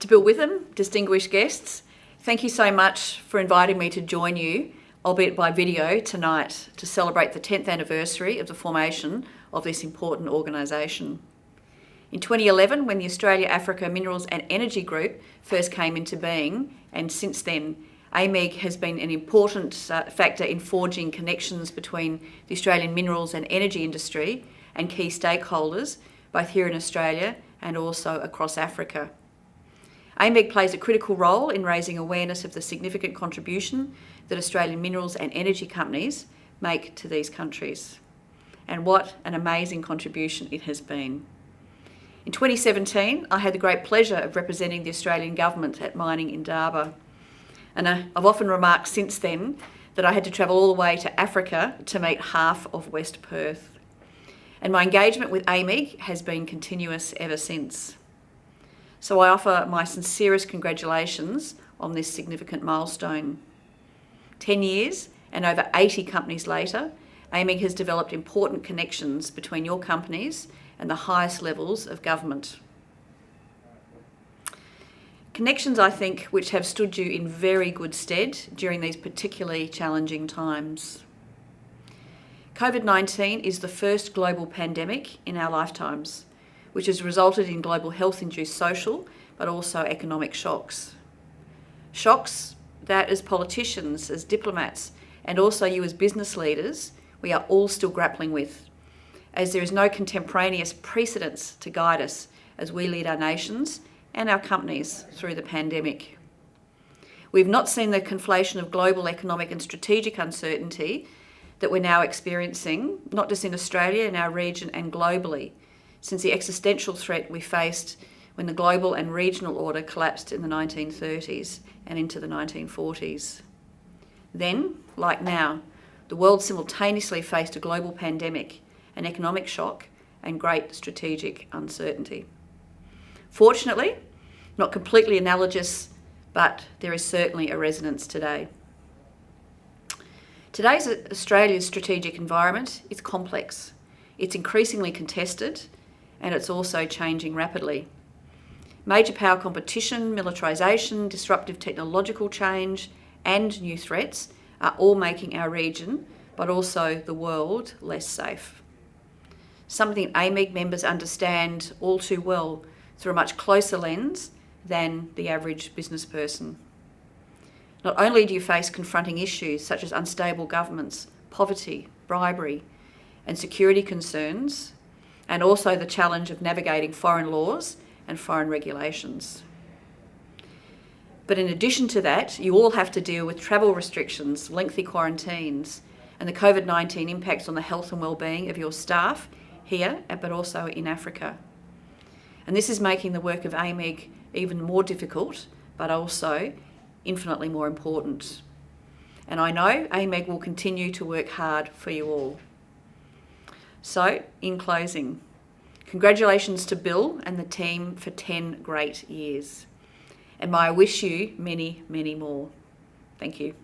To Bill Witham, distinguished guests, thank you so much for inviting me to join you, albeit by video, tonight to celebrate the 10th anniversary of the formation of this important organisation. In 2011, when the Australia Africa Minerals and Energy Group first came into being, and since then, AAMEG has been an important factor in forging connections between the Australian minerals and energy industry and key stakeholders, both here in Australia and also across Africa. AAMEG plays a critical role in raising awareness of the significant contribution that Australian minerals and energy companies make to these countries. And what an amazing contribution it has been. In 2017, I had the great pleasure of representing the Australian Government at Mining Indaba. And I've often remarked since then that I had to travel all the way to Africa to meet half of West Perth. And my engagement with AAMEG has been continuous ever since. So I offer my sincerest congratulations on this significant milestone. 10 years and over 80 companies later, AAMEG has developed important connections between your companies and the highest levels of government. Connections, I think, which have stood you in very good stead during these particularly challenging times. COVID-19 is the first global pandemic in our lifetimes, which has resulted in global health-induced social but also economic shocks. Shocks that as politicians, as diplomats, and also you as business leaders, we are all still grappling with, as there is no contemporaneous precedents to guide us as we lead our nations and our companies through the pandemic. We've not seen the conflation of global economic and strategic uncertainty that we're now experiencing, not just in Australia, in our region and globally, since the existential threat we faced when the global and regional order collapsed in the 1930s and into the 1940s. Then, like now, the world simultaneously faced a global pandemic, an economic shock, and great strategic uncertainty. Fortunately, not completely analogous, but there is certainly a resonance today. Today's Australia's strategic environment is complex. It's increasingly contested, and it's also changing rapidly. Major power competition, militarisation, disruptive technological change, and new threats are all making our region, but also the world, less safe. Something AAMEG members understand all too well through a much closer lens than the average business person. Not only do you face confronting issues such as unstable governments, poverty, bribery, and security concerns, and also the challenge of navigating foreign laws and foreign regulations. But in addition to that, you all have to deal with travel restrictions, lengthy quarantines, and the COVID-19 impacts on the health and well-being of your staff here, but also in Africa. And this is making the work of AAMEG even more difficult, but also infinitely more important. And I know AAMEG will continue to work hard for you all. So, in closing, congratulations to Bill and the team for 10 great years. And may I wish you many, many more. Thank you.